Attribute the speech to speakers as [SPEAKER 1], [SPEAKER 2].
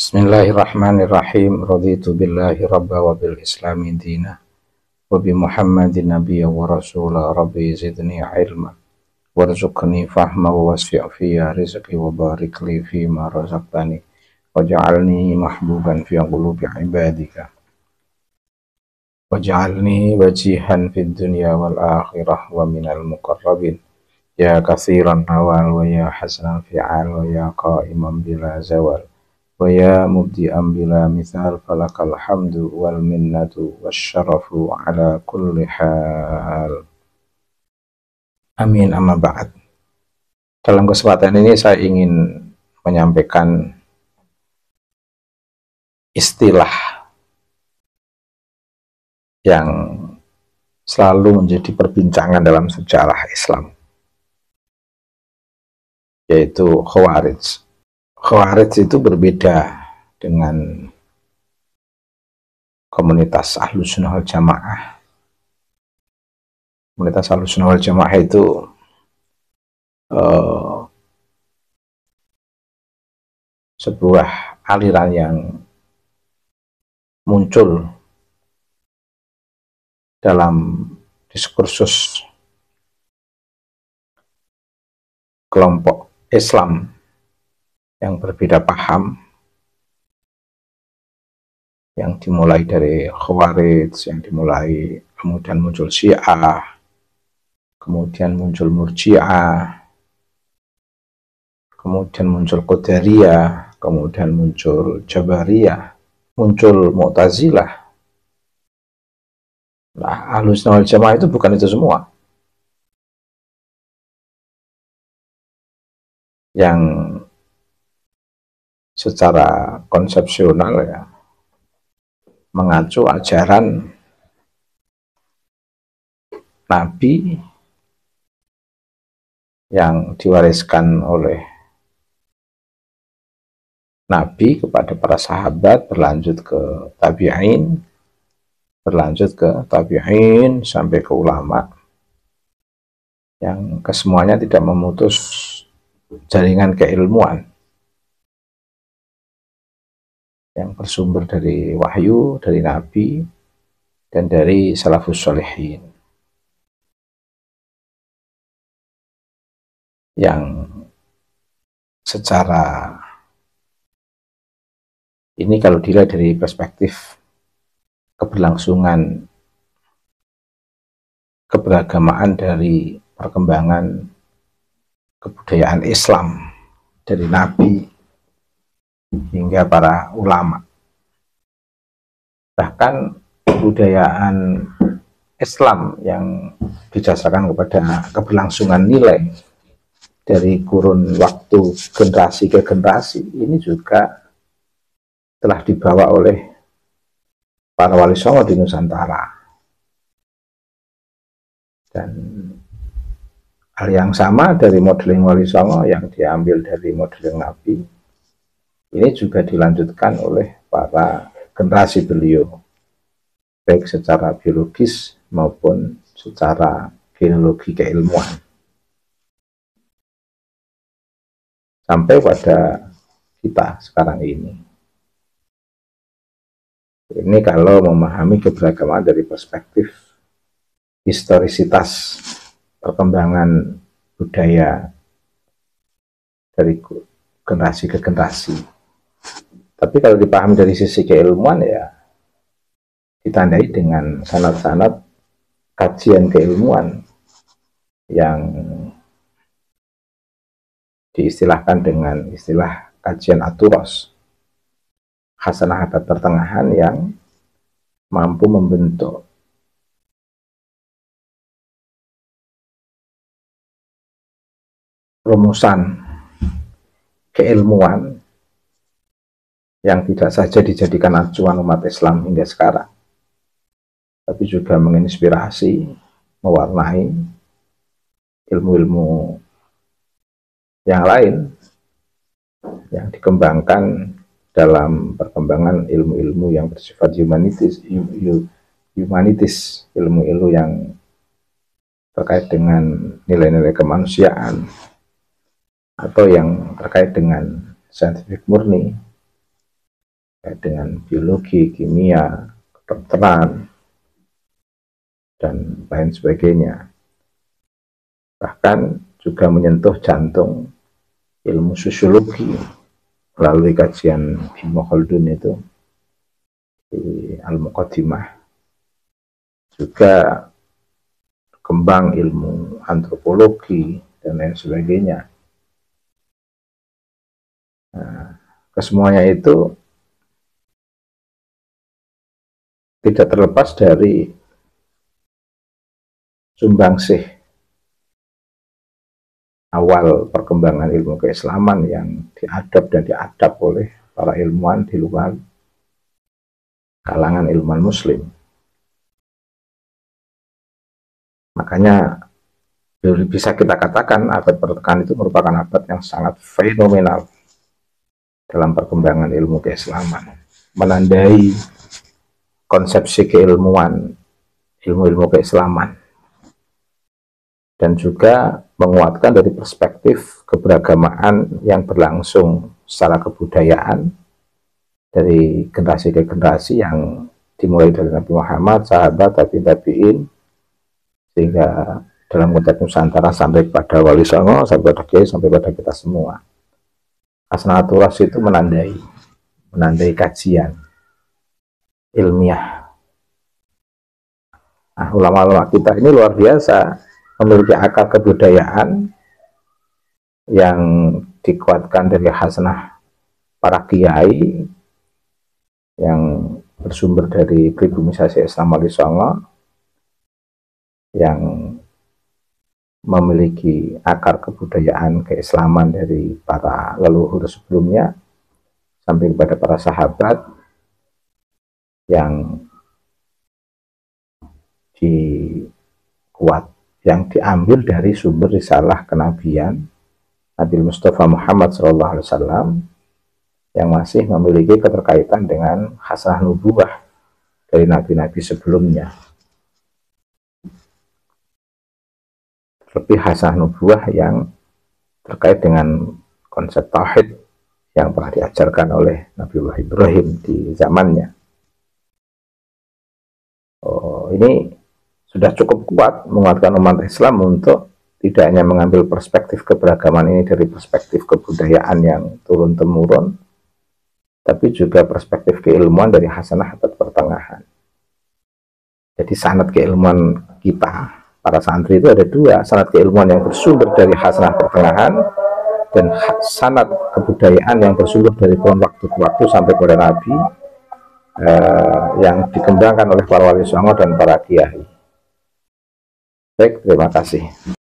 [SPEAKER 1] Bismillahirrahmanirrahim. Raditu billahi rabba wa bil islami dina wa bi Muhammadin nabiyya wa rasula. Rabbi zidni ilma warzuqni fahma wa wasi' fiyya rizqi wa barik li fima razaqtani waj'alni mahbuban fi qulubi ibadika waj'alni wajihan fid dunya wal akhirah wa minal muqarrabin ya katsiran nawal wa ya hasanan fi'al wa ya qa'iman bila zawal wa ya mubdi'an bila misal falakal hamdu wal minnatu wasyarafu ala kulli hal. Amin, amma ba'd. Dalam kesempatan ini saya ingin menyampaikan istilah yang selalu menjadi perbincangan dalam sejarah Islam, yaitu Khawarij. Khawarij itu berbeda dengan komunitas Ahlus Sunnah wal Jamaah. Komunitas Ahlus Sunnah wal Jamaah itu sebuah aliran yang muncul dalam diskursus kelompok Islam yang berbeda paham, yang dimulai dari Khawarij, yang dimulai kemudian muncul Syiah, kemudian muncul Murji'ah, kemudian muncul Qadariyah, kemudian muncul Jabariyah, muncul Mu'tazilah. Nah, Ahlus Sunnah wal Jamaah itu bukan itu semua. Yang secara konsepsional ya mengacu ajaran Nabi yang diwariskan oleh Nabi kepada para sahabat, berlanjut ke tabi'in, berlanjut ke tabi'in sampai ke ulama, yang kesemuanya tidak memutus jaringan keilmuan yang bersumber dari wahyu, dari Nabi, dan dari salafus sholihin, yang secara ini kalau dilihat dari perspektif keberlangsungan keberagamaan dari perkembangan kebudayaan Islam dari Nabi hingga para ulama, bahkan kebudayaan Islam yang didasarkan kepada keberlangsungan nilai dari kurun waktu generasi ke generasi, ini juga telah dibawa oleh para wali songo di Nusantara. Dan hal yang sama dari modeling wali songo yang diambil dari modeling Nabi, ini juga dilanjutkan oleh para generasi beliau, baik secara biologis maupun secara genealogi keilmuan, sampai pada kita sekarang ini. Ini kalau memahami keberagaman dari perspektif historisitas perkembangan budaya dari generasi ke generasi. Tapi kalau dipahami dari sisi keilmuan, ya ditandai dengan sanad-sanad kajian keilmuan yang diistilahkan dengan istilah kajian aturos, khasanah abad pertengahan, yang mampu membentuk rumusan keilmuan yang tidak saja dijadikan acuan umat Islam hingga sekarang, tapi juga menginspirasi, mewarnai ilmu-ilmu yang lain yang dikembangkan dalam perkembangan ilmu-ilmu yang bersifat humanitis, ilmu-ilmu yang terkait dengan nilai-nilai kemanusiaan, atau yang terkait dengan saintifik murni, dengan biologi, kimia, kedokteran, dan lain sebagainya. Bahkan juga menyentuh jantung ilmu sosiologi melalui kajian Ibnu Khaldun itu di Al-Muqaddimah. Juga kembang ilmu antropologi dan lain sebagainya. Nah, kesemuanya itu tidak terlepas dari sumbangsih awal perkembangan ilmu keislaman yang diadop dan diadap oleh para ilmuwan di luar kalangan ilmuwan muslim. Makanya bisa kita katakan abad pertengahan itu merupakan abad yang sangat fenomenal dalam perkembangan ilmu keislaman, menandai konsepsi keilmuan, ilmu-ilmu keislaman, dan juga menguatkan dari perspektif keberagamaan yang berlangsung secara kebudayaan dari generasi ke generasi, yang dimulai dari Nabi Muhammad, sahabat, tabi'in, sehingga dalam konteks Nusantara sampai pada Wali Songo, sampai pada Kiai, sampai pada kita semua. Hasnaturas itu menandai kajian ilmiah. Nah, ulama-ulama kita ini luar biasa, memiliki akal kebudayaan yang dikuatkan dari hasanah para kiai yang bersumber dari pribumisasi Islam Wali Songo, yang memiliki akar kebudayaan keislaman dari para leluhur sebelumnya sampai kepada para sahabat yang yang diambil dari sumber risalah kenabian Nabi Mustafa Muhammad SAW, yang masih memiliki keterkaitan dengan hasanah nubuwah dari nabi-nabi sebelumnya. Lebih hasanah nubuwah yang terkait dengan konsep tauhid yang pernah diajarkan oleh Nabiullah Ibrahim di zamannya. Ini sudah cukup kuat menguatkan umat Islam untuk tidak hanya mengambil perspektif keberagaman ini dari perspektif kebudayaan yang turun-temurun, tapi juga perspektif keilmuan dari hasanah abad pertengahan. Jadi sanad keilmuan kita, para santri itu ada dua, sanad keilmuan yang bersumber dari hasanah pertengahan, dan sanad kebudayaan yang bersumber dari kurun waktu ke waktu sampai kepada Nabi, yang dikembangkan oleh para wali songo dan para kiai. Baik, terima kasih.